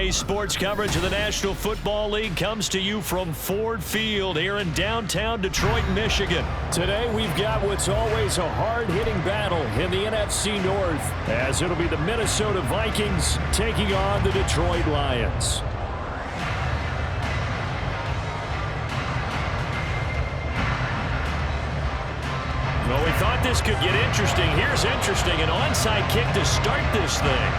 Weekday sports coverage of the National Football League comes to you from Ford Field here in downtown Detroit, Michigan. Today we've got what's always a hard-hitting battle in the NFC North, as it'll be the Minnesota Vikings taking on the Detroit Lions. Well, we thought this could get interesting. Here's interesting, an onside kick to start this thing.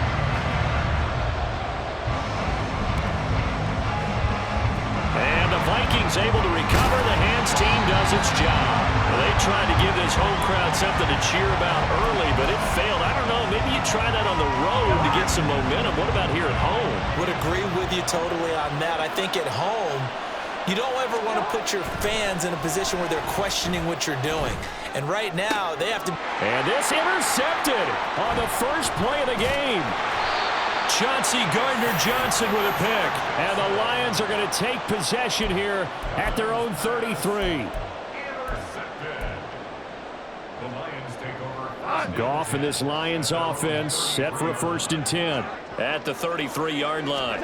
And the Vikings able to recover. The hands team does its job. Well, they tried to give this home crowd something to cheer about early, but it failed. I don't know, maybe you try that on the road to get some momentum. What about here at home? Would agree with you totally on that. I think at home, you don't ever want to put your fans in a position where they're questioning what you're doing. And right now, they have to... And this intercepted on the first play of the game. Chauncey Gardner-Johnson with a pick. And the Lions are going to take possession here at their own 33. Goff and this Lions offense set for a 1st and 10. At the 33-yard line.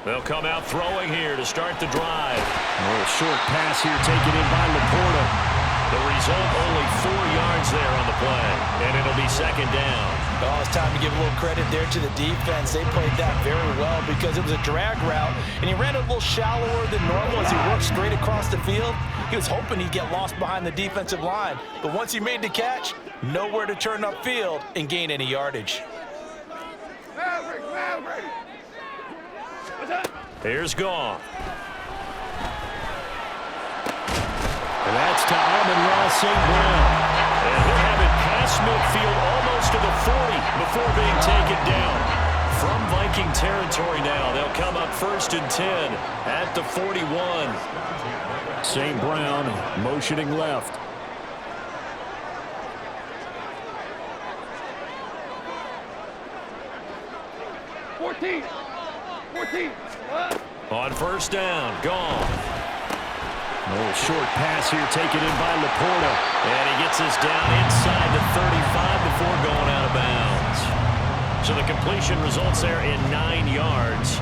They'll come out throwing here to start the drive. A little short pass here taken in by Laporta. The result, only 4 yards there on the play, and it'll be 2nd down. Oh, it's time to give a little credit there to the defense. They played that very well because it was a drag route, and he ran a little shallower than normal as he worked straight across the field. He was hoping he'd get lost behind the defensive line, but once he made the catch, nowhere to turn upfield and gain any yardage. Here's Goff. And that's to Amon-Ra St. Brown. And he'll have it past midfield almost to the 40 before being taken down. From Viking territory now, they'll come up 1st and 10 at the 41. St. Brown motioning left. On 1st down, Goff. A little short pass here taken in by Laporta. And he gets this down inside the 35 before going out of bounds. So the completion results there in 9 yards.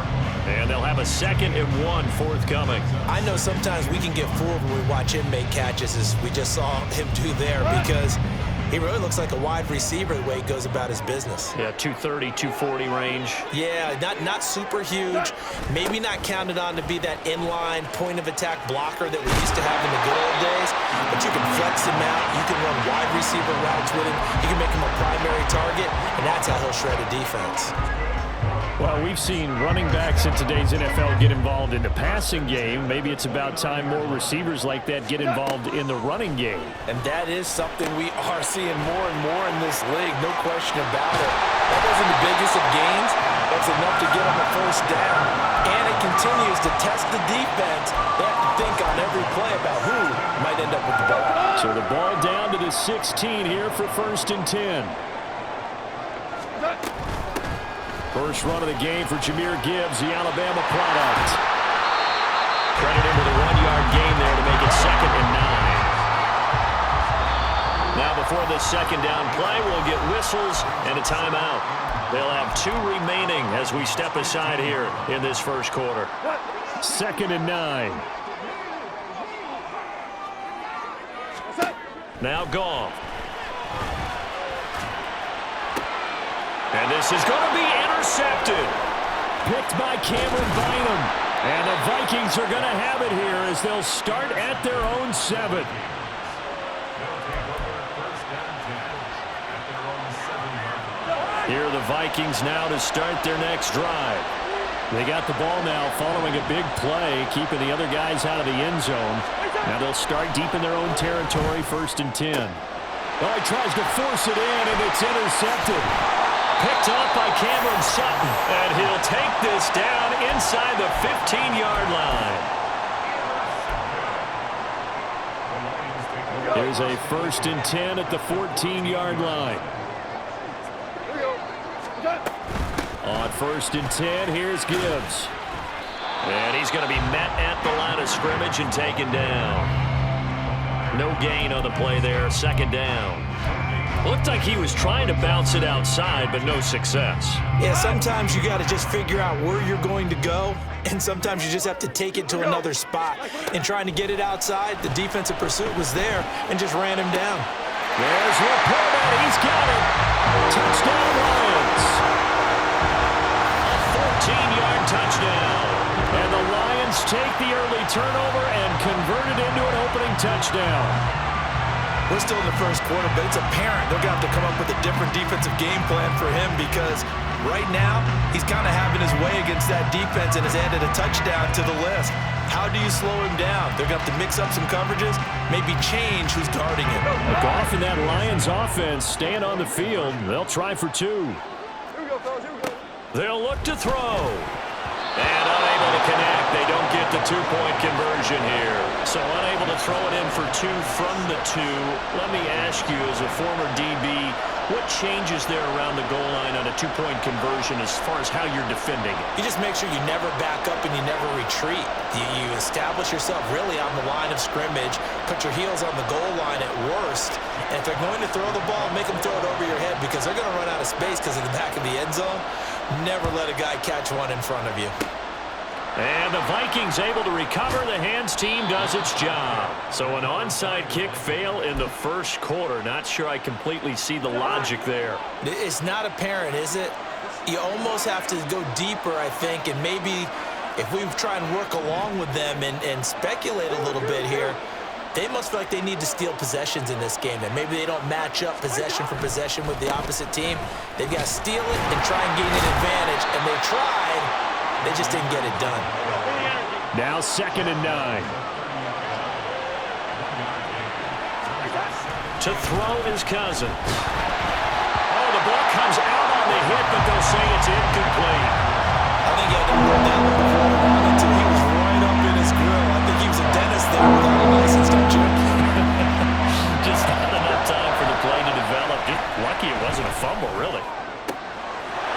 And they'll have a 2nd and 1 forthcoming. I know sometimes we can get fooled when we watch him make catches, as we just saw him do there, because he really looks like a wide receiver the way he goes about his business. Yeah, 230, 240 range. Yeah, not super huge. Maybe not counted on to be that inline point-of-attack blocker that we used to have in the good old days. But you can flex him out. You can run wide receiver routes with him. You can make him a primary target, and that's how he'll shred a defense. Well, we've seen running backs in today's NFL get involved in the passing game. Maybe it's about time more receivers like that get involved in the running game. And that is something we are seeing more and more in this league, no question about it. That wasn't the biggest of gains. That's enough to get on the 1st down. And it continues to test the defense. They have to think on every play about who might end up with the ball. So the ball down to the 16 here for 1st and 10. First run of the game for Jahmyr Gibbs, the Alabama product. Credit him with a 1-yard gain there to make it 2nd and 9. Now before this 2nd down play, we'll get whistles and a timeout. They'll have 2 remaining as we step aside here in this 1st quarter. 2nd and 9. Now Goff. And this is going to be intercepted. Picked by Cameron Bynum. And the Vikings are going to have it here as they'll start at their own 7. Here are the Vikings now to start their next drive. They got the ball now following a big play, keeping the other guys out of the end zone. Now they'll start deep in their own territory, 1st and 10. Oh, he tries to force it in, and it's intercepted. Picked up by Cameron Sutton, and he'll take this down inside the 15-yard line. Here's a 1st and 10 at the 14-yard line. On 1st and 10, here's Gibbs. And he's going to be met at the line of scrimmage and taken down. No gain on the play there, 2nd down. Looked like he was trying to bounce it outside, but no success. Yeah, sometimes you got to just figure out where you're going to go, and sometimes you just have to take it to another spot. And trying to get it outside, the defensive pursuit was there and just ran him down. There's Laporta. He's got it. Touchdown, Lions. A 14-yard touchdown. And the Lions take the early turnover and convert it into an opening touchdown. We're still in the first quarter, but it's apparent they're going to have to come up with a different defensive game plan for him because right now he's kind of having his way against that defense and has added a touchdown to the list. How do you slow him down? They're going to have to mix up some coverages, maybe change who's guarding him. Look off in that Lions offense, staying on the field. They'll try for two. They'll look to throw. And unable to connect. They don't get the two-point conversion here. So unable to throw it in for two from the two. Let me ask you, as a former DB, what changes there around the goal line on a two-point conversion as far as how you're defending it? You just make sure you never back up and you never retreat. You establish yourself really on the line of scrimmage, put your heels on the goal line at worst, and if they're going to throw the ball, make them throw it over your head because they're going to run out of space because of the back of the end zone. Never let a guy catch one in front of you. And the Vikings able to recover. The hands team does its job. So an onside kick fail in the first quarter. Not sure I completely see the logic there. It's not apparent, is it? You almost have to go deeper, I think, and maybe if we try and work along with them and speculate a little bit here, they must feel like they need to steal possessions in this game, and maybe they don't match up possession for possession with the opposite team. They've got to steal it and try and gain an advantage, and they tried. They just didn't get it done. Now 2nd and 9. To throw is Cousins. Oh, the ball comes out on the hit, but they'll say it's incomplete. I think he had to run that one before until he was right up in his grill. I think he was a dentist there without a license, don't you? Just not enough time for the play to develop. Just lucky it wasn't a fumble, really.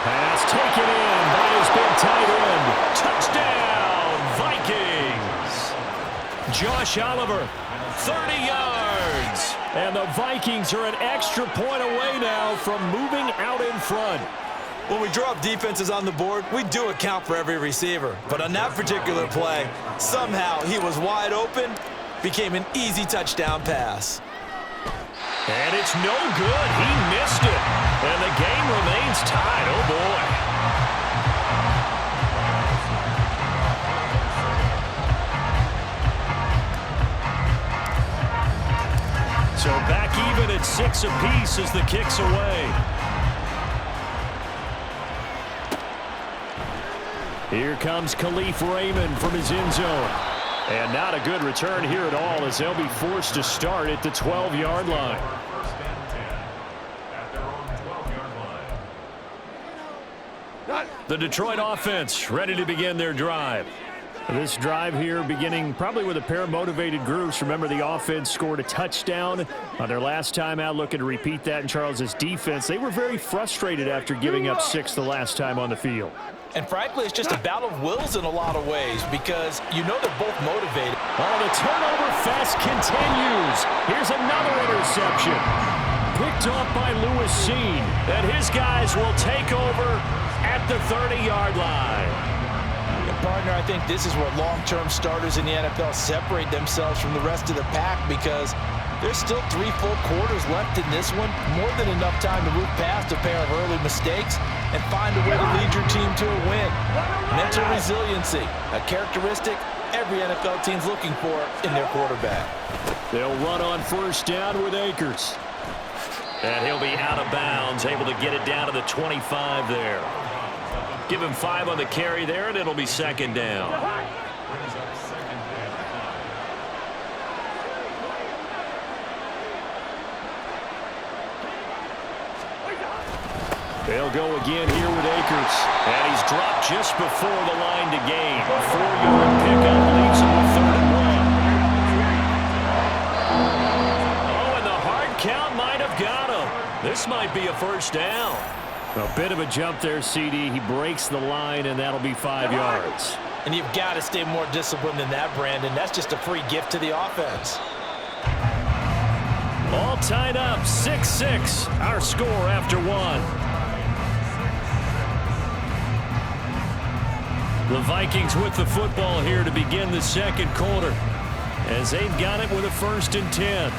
Pass taken in by his big tight end. Touchdown, Vikings. Josh Oliver, 30 yards. And the Vikings are an extra point away now from moving out in front. When we draw up defenses on the board, we do account for every receiver. But on that particular play, somehow he was wide open, became an easy touchdown pass. And it's no good. He missed it. And the game remains tied. Oh, boy. So back even at 6 apiece as the kick's away. Here comes Khalif Raymond from his end zone. And not a good return here at all as they'll be forced to start at the 12-yard line. The Detroit offense ready to begin their drive. This drive here beginning probably with a pair of motivated groups. Remember, the offense scored a touchdown on their last time out, looking to repeat that in Charles's defense. They were very frustrated after giving up 6 the last time on the field. And frankly, it's just a battle of wills in a lot of ways because you know they're both motivated. Oh, the turnover fest continues. Here's another interception. Picked off by Lewis Seen. And his guys will take over at the 30-yard line. Partner, I think this is where long-term starters in the NFL separate themselves from the rest of the pack because there's still 3 full quarters left in this one. More than enough time to move past a pair of early mistakes and find a way to lead your team to a win. Mental resiliency, a characteristic every NFL team's looking for in their quarterback. They'll run on first down with Akers. And he'll be out of bounds, able to get it down to the 25 there. Give him 5 on the carry there, and it'll be 2nd down. They'll go again here with Akers. And he's dropped just before the line to gain. A 4-yard pickup leaves him with 3rd and 1. Oh, and the hard count might have got him. This might be a first down. A bit of a jump there, CD. He breaks the line, and that'll be 5 yards. And you've got to stay more disciplined than that, Brandon. That's just a free gift to the offense. Oh, All tied up, 6-6, our score after one. The Vikings with the football here to begin the second quarter, as they've got it with a 1st and 10.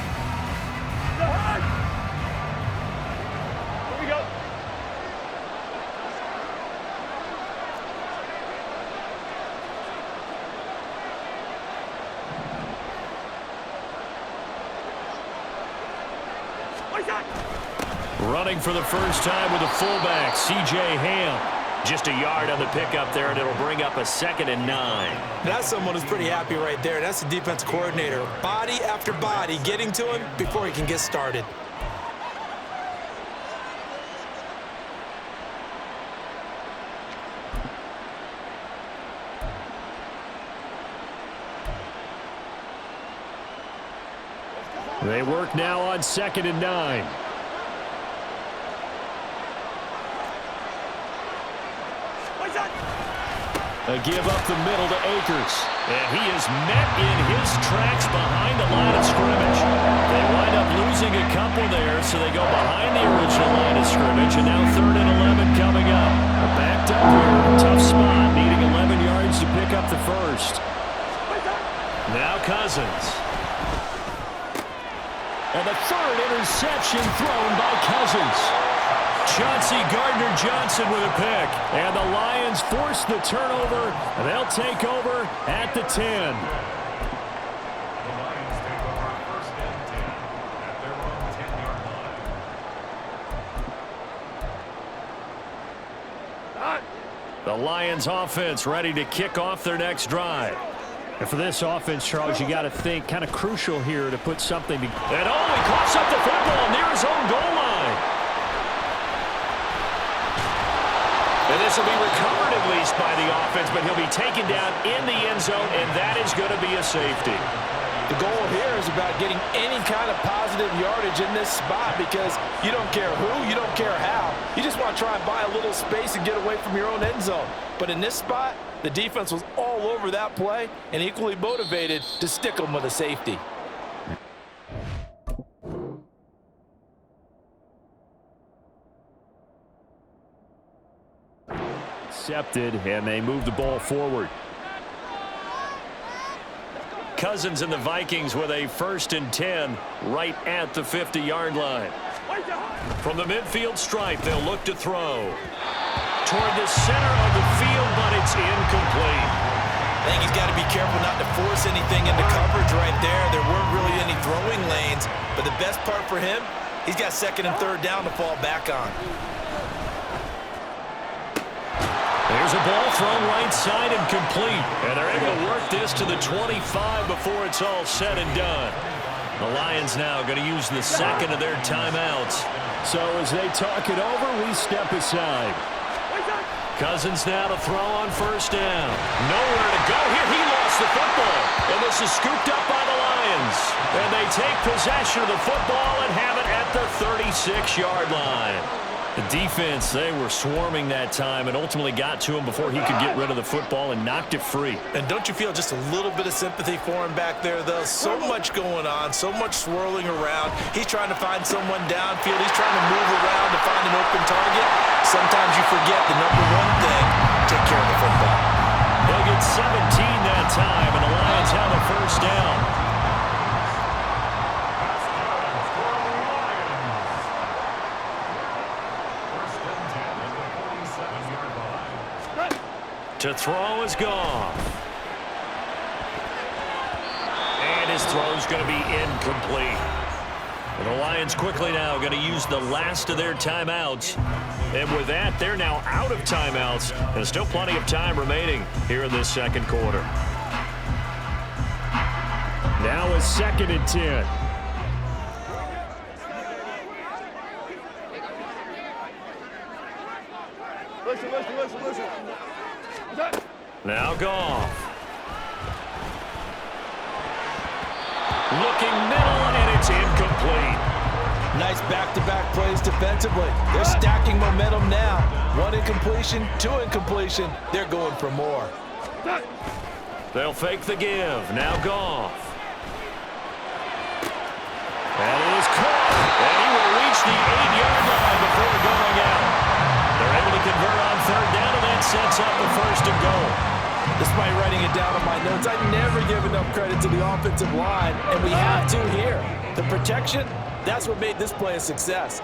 Here we go. Running for the first time with a fullback, C.J. Ham. Just a yard on the pickup there, and it'll bring up a 2nd and 9. That's someone who's pretty happy right there. That's the defense coordinator. Body after body, getting to him before he can get started. They work now on 2nd and 9. A give up the middle to Akers. And he is met in his tracks behind the line of scrimmage. They wind up losing a couple there, so they go behind the original line of scrimmage. And now 3rd and 11 coming up. Backed up here, tough spot, needing 11 yards to pick up the first. Now Cousins. And the 3rd interception thrown by Cousins. Chauncey Gardner-Johnson with a pick. And the Lions force the turnover, and they'll take over at the 10. The Lions take over 1st and 10 at their own 10-yard line. The Lions offense ready to kick off their next drive. And for this offense, Charles, you got to think kind of crucial here to put something to... And he coughs up the football near his own goal line. And this will be recovered at least by the offense, but he'll be taken down in the end zone, and that is going to be a safety. The goal here is about getting any kind of positive yardage in this spot, because you don't care who, you don't care how. You just want to try and buy a little space and get away from your own end zone. But in this spot, the defense was all over that play and equally motivated to stick them with a safety. Accepted, and they move the ball forward. Cousins and the Vikings with a 1st and 10 right at the 50-yard line. From the midfield stripe, they'll look to throw. Toward the center of the field, but it's incomplete. I think he's got to be careful not to force anything into coverage right there. There weren't really any throwing lanes, but the best part for him, he's got 2nd and 3rd down to fall back on. There's a ball thrown right side and complete. And they're able to work this to the 25 before it's all said and done. The Lions now going to use the 2nd of their timeouts. So as they talk it over, we step aside. Cousins now to throw on 1st down. Nowhere to go here. He lost the football. And this is scooped up by the Lions. And they take possession of the football and have it at the 36-yard line. The defense, they were swarming that time and ultimately got to him before he could get rid of the football and knocked it free. And don't you feel just a little bit of sympathy for him back there, though? So much going on, so much swirling around. He's trying to find someone downfield. He's trying to move around to find an open target. Sometimes you forget the number one thing, take care of the football. They'll get 17 that time, and the Lions have a 1st down. To throw is gone. And his throw's going to be incomplete. And the Lions quickly now going to use the last of their timeouts. And with that, they're now out of timeouts. And still plenty of time remaining here in this second quarter. Now a 2nd and 10. Listen. Now Goff. Looking middle, and it's incomplete. Nice back-to-back plays defensively. They're stacking momentum now. 1 incompletion, 2 incompletion. They're going for more. They'll fake the give. Now Goff. And it is caught. reach the 8-yard line before going out. They're able to convert on third down, and that sets up the first and goal. Despite writing it down on my notes, I never give enough credit to the offensive line, and we have to here. The protection, that's what made this play a success.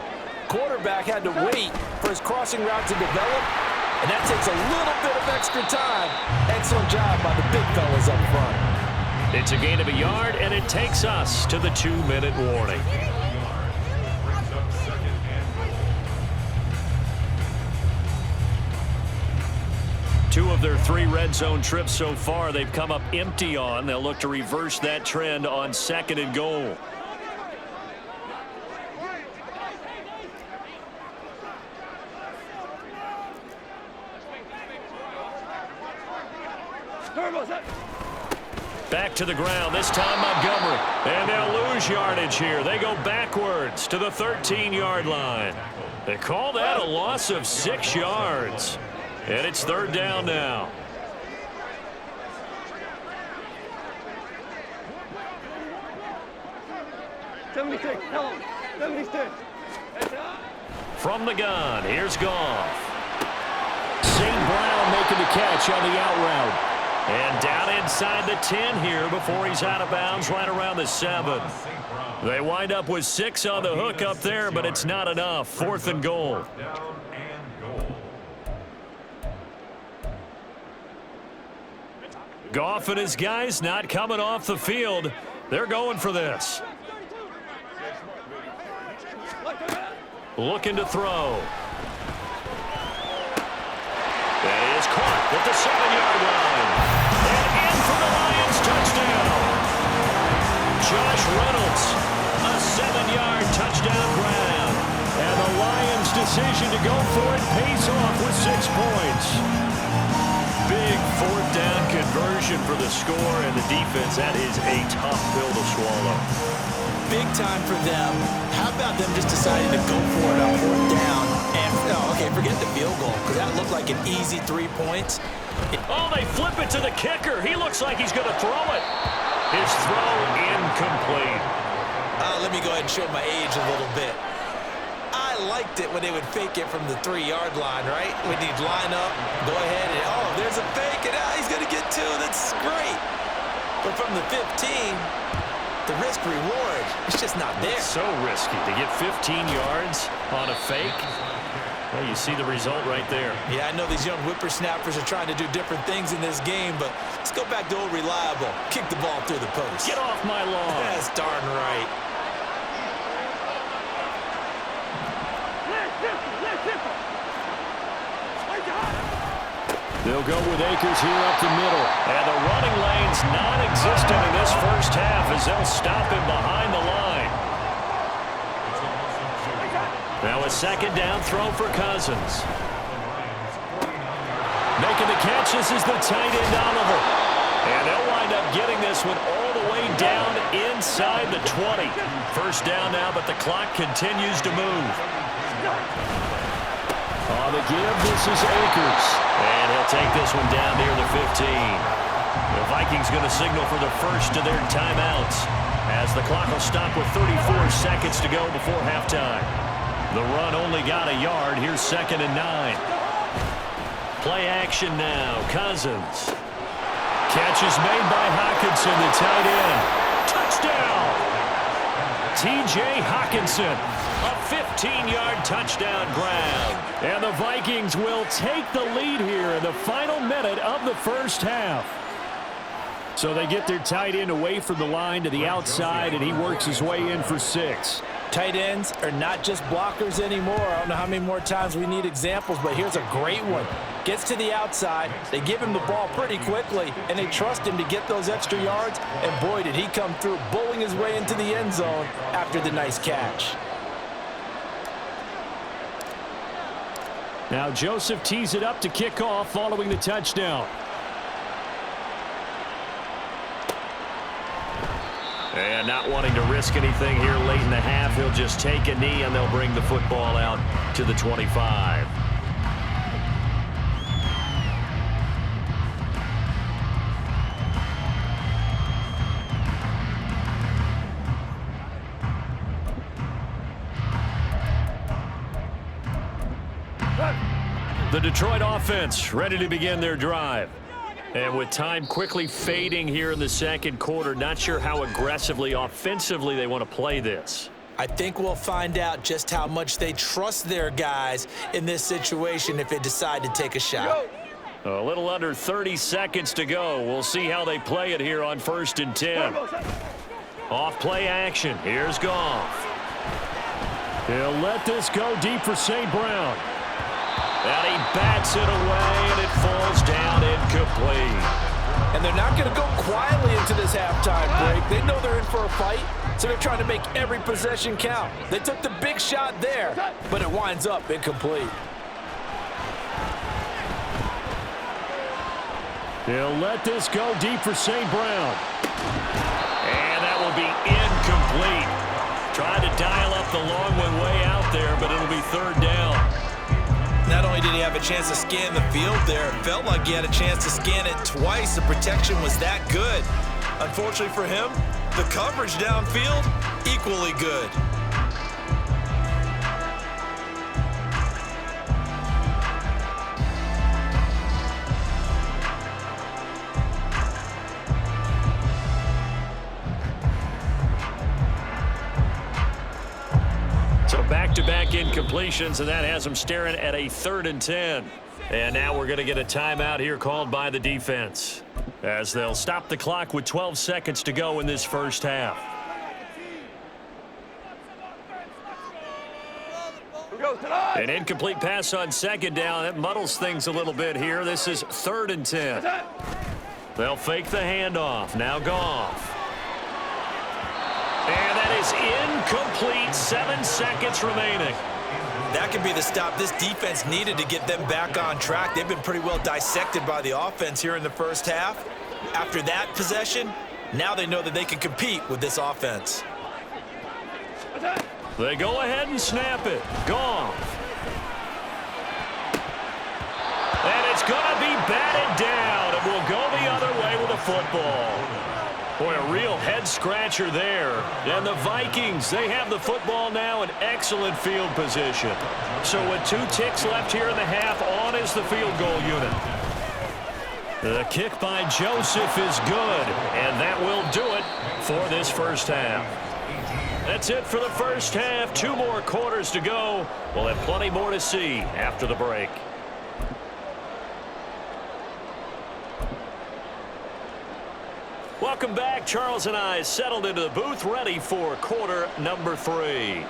Quarterback had to wait for his crossing route to develop, and that takes a little bit of extra time. Excellent job by the big fellas up front. It's a gain of a yard, and it takes us to the 2-minute warning. Two of their 3 red zone trips so far, they've come up empty on. They'll look to reverse that trend on 2nd and goal. Back to the ground, this time Montgomery. And they'll lose yardage here. They go backwards to the 13-yard line. They call that a loss of 6 yards. And it's third down now. From the gun, here's Goff. St. Brown making the catch on the out route. And down inside the 10 here before he's out of bounds right around the 7. They wind up with 6 on the hook up there, but it's not enough. 4th and goal. Goff and his guys not coming off the field. They're going for this. Looking to throw. That is caught at the 7-yard line. And in for the Lions touchdown. Josh Reynolds, a 7-yard touchdown grab. And the Lions' decision to go for it pays off with 6 points. Big 4th down conversion for the score, and the defense, that is a tough pill to swallow. Big time for them. How about them just deciding to go for it on 4th down? And, okay, forget the field goal, because that looked like an easy 3 points. Oh, they flip it to the kicker. He looks like he's going to throw it. His throw incomplete. Let me go ahead and show my age a little bit. I liked it when they would fake it from the 3-yard line, right? When you'd line up, go ahead, and oh, there's a fake, and he's going to get 2. That's great. But from the 15, the risk-reward, it's just not there. It's so risky to get 15 yards on a fake. Well, you see the result right there. Yeah, I know these young whippersnappers are trying to do different things in this game, but let's go back to old reliable. Kick the ball through the post. Get off my lawn. That's darn right. They'll go with Akers here up the middle. And the running lane's non-existent in this first half as they'll stop him behind the line. Now a 2nd down throw for Cousins. Making the catch, this is the tight end Oliver. And they'll wind up getting this one all the way down inside the 20. First down now, but the clock continues to move. On the give, this is Akers. And he'll take this one down near the 15. The Vikings going to signal for the first of their timeouts as the clock will stop with 34 seconds to go before halftime. The run only got a yard. Here's 2nd and 9. Play action now. Cousins. Catch is made by Hockenson, the tight end. Touchdown! T.J. Hockenson. A 15-yard touchdown grab. And the Vikings will take the lead here in the final minute of the first half. So they get their tight end away from the line to the outside, and he works his way in for 6. Tight ends are not just blockers anymore. I don't know how many more times we need examples, but here's a great one. Gets to the outside, they give him the ball pretty quickly, and they trust him to get those extra yards, and boy, did he come through, bowling his way into the end zone after the nice catch. Now Joseph tees it up to kick off following the touchdown. And not wanting to risk anything here late in the half, he'll just take a knee and they'll bring the football out to the 25. The Detroit offense ready to begin their drive. And with time quickly fading here in the second quarter, not sure how aggressively, offensively they want to play this. I think we'll find out just how much they trust their guys in this situation if they decide to take a shot. A little under 30 seconds to go. We'll see how they play it here on 1st and 10. Off play action. Here's Goff. He'll let this go deep for St. Brown. And he bats it away, and it falls down incomplete. And they're not going to go quietly into this halftime break. They know they're in for a fight, so they're trying to make every possession count. They took the big shot there, but it winds up incomplete. He'll let this go deep for St. Brown. And that will be incomplete. Tried to dial up the long one way out there, but it'll be 3rd down. Not only did he have a chance to scan the field there, it felt like he had a chance to scan it twice. The protection was that good. Unfortunately for him, the coverage downfield, equally good. So back-to-back incompletions, and that has them staring at a 3rd and 10. And now we're going to get a timeout here called by the defense, as they'll stop the clock with 12 seconds to go in this first half. An incomplete pass on 2nd down. That muddles things a little bit here. This is 3rd and 10. They'll fake the handoff. Now Goff. And that is incomplete. 7 seconds remaining. That could be the stop this defense needed to get them back on track. They've been pretty well dissected by the offense here in the first half. After that possession, now they know that they can compete with this offense. They go ahead and snap it. Goff. And it's going to be batted down. It will go the other way with the football. Boy, a real head-scratcher there. And the Vikings, they have the football now in excellent field position. So with 2 ticks left here in the half, on is the field goal unit. The kick by Joseph is good, and that will do it for this first half. That's it for the first half. 2 more quarters to go. We'll have plenty more to see after the break. Welcome back. Charles and I settled into the booth, ready for quarter number 3.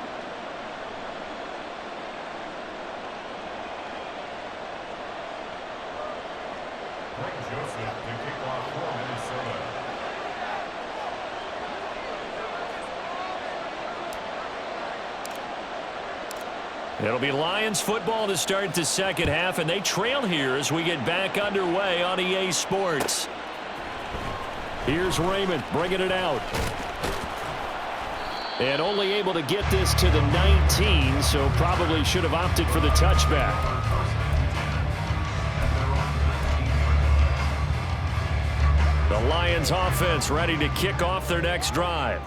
It'll be Lions football to start the second half, and they trail here as we get back underway on EA Sports. Here's Raymond bringing it out. And only able to get this to the 19, so probably should have opted for the touchback. The Lions offense ready to kick off their next drive.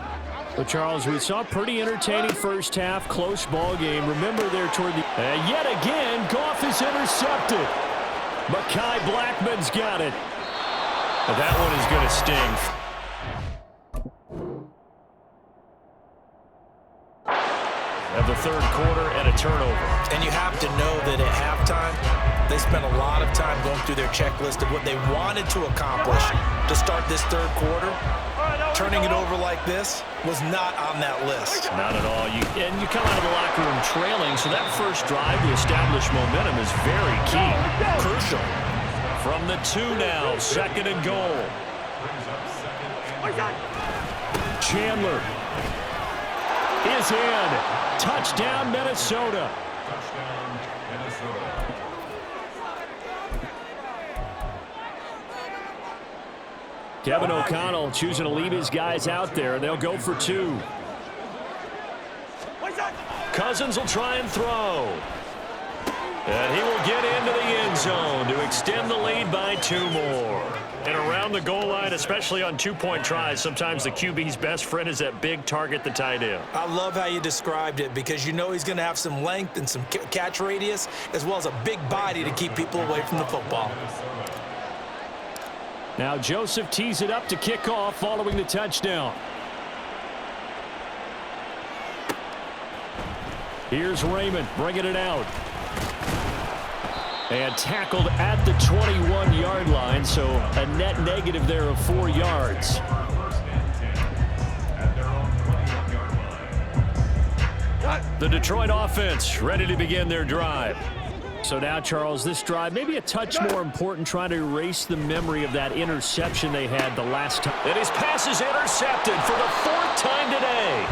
Well, Charles, we saw a pretty entertaining first half, close ball game. Remember there toward the... And yet again, Goff is intercepted. Mekhi Blackman's got it. But that one is going to sting. Of the third quarter and a turnover. And you have to know that at halftime, they spent a lot of time going through their checklist of what they wanted to accomplish to start this third quarter. Turning it over like this was not on that list. Not at all. You come out of the locker room trailing, so that first drive to establish momentum is very key. Crucial. From the 2 now, 2nd and goal. Chandler is in. Touchdown, Minnesota. Kevin O'Connell choosing to leave his guys out there. They'll go for 2. Cousins will try and throw. And he will get into the end zone to extend the lead by 2 more. And around From the goal line, especially on two-point tries, sometimes the QB's best friend is that big target, the tight end. I love how you described it because you know he's going to have some length and some catch radius as well as a big body to keep people away from the football. Now Joseph tees it up to kick off following the touchdown. Here's Raymond bringing it out. And tackled at the 21-yard line, so a net negative there of 4 yards. The Detroit offense ready to begin their drive. So now, Charles, this drive maybe a touch more important, trying to erase the memory of that interception they had the last time. And his pass is intercepted for the 4th time today.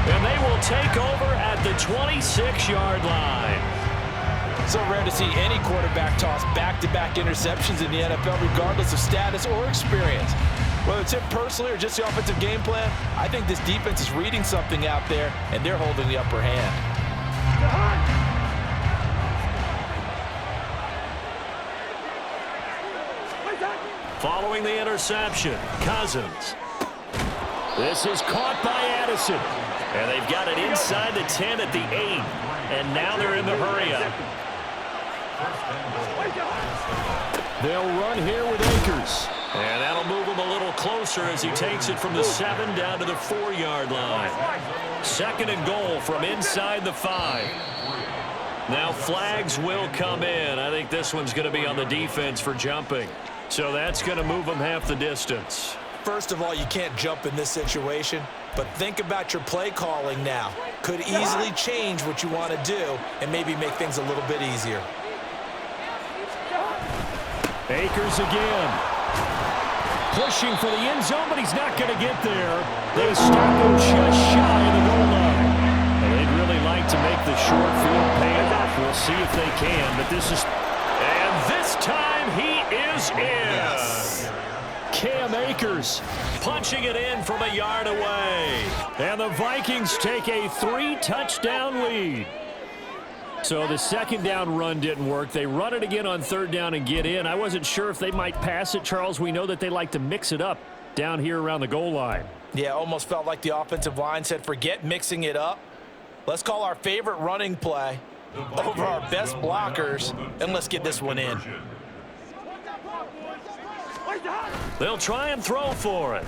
And they will take over at the 26-yard line. So rare to see any quarterback toss back-to-back interceptions in the NFL, regardless of status or experience. Whether it's him personally or just the offensive game plan, I think this defense is reading something out there, and they're holding the upper hand. Following the interception, Cousins. This is caught by Addison. And they've got it inside the 10 at the 8. And now they're in the hurry-up. They'll run here with Akers. And that'll move him a little closer as he takes it from the 7 down to the 4-yard line. 2nd and goal from inside the 5. Now flags will come in. I think this one's going to be on the defense for jumping. So that's going to move them half the distance. First of all, you can't jump in this situation, but think about your play calling now. Could easily change what you want to do and maybe make things a little bit easier. Akers again. Pushing for the end zone, but he's not going to get there. They stop him just shy of the goal line. And they'd really like to make the short field pay off. We'll see if they can, but this is... And this time he is in. Yes. Cam Akers punching it in from a yard away. And the Vikings take a 3-touchdown lead. So the 2nd down run didn't work. They run it again on 3rd down and get in. I wasn't sure if they might pass it, Charles. We know that they like to mix it up down here around the goal line. Yeah, almost felt like the offensive line said, forget mixing it up. Let's call our favorite running play over our best blockers, and let's get this one in. They'll try and throw for it.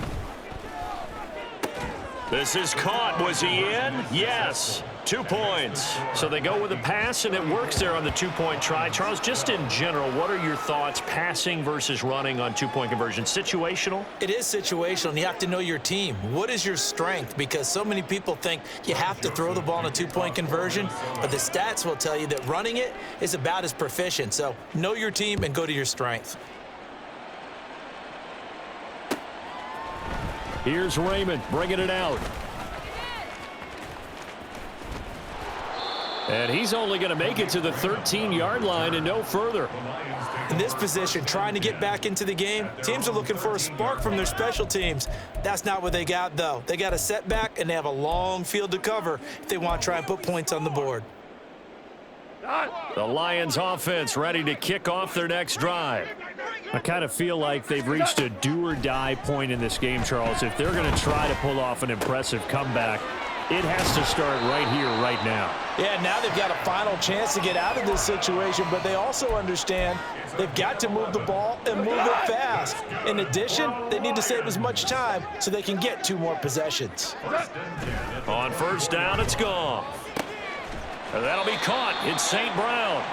This is caught. Was he in? Yes. 2 points. So they go with a pass, and it works there on the 2-point try. Charles, just in general, what are your thoughts passing versus running on 2-point conversion? Situational? It is situational, and you have to know your team. What is your strength? Because so many people think you have to throw the ball in a 2-point conversion, but the stats will tell you that running it is about as proficient. So know your team and go to your strength. Here's Raymond bringing it out. And he's only going to make it to the 13-yard line and no further. In this position, trying to get back into the game, teams are looking for a spark from their special teams. That's not what they got, though. They got a setback, and they have a long field to cover if they want to try and put points on the board. The Lions offense ready to kick off their next drive. I kind of feel like they've reached a do-or-die point in this game, Charles. If they're going to try to pull off an impressive comeback, it has to start right here, right now. Yeah, now they've got a final chance to get out of this situation, but they also understand they've got to move the ball and move it fast. In addition, they need to save as much time so they can get 2 more possessions. On 1st down, it's gone. And that'll be caught. It's St. Brown.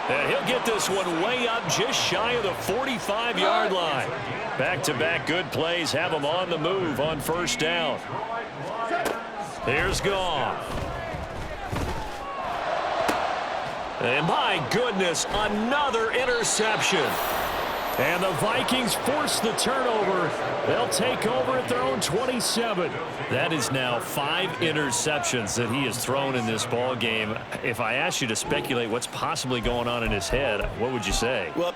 And he'll get this one way up just shy of the 45-yard line. Back-to-back good plays have him on the move on 1st down. Here's Goff. And my goodness, another interception. And the Vikings force the turnover. They'll take over at their own 27. That is now 5 interceptions that he has thrown in this ball game. If I asked you to speculate what's possibly going on in his head, what would you say? Well,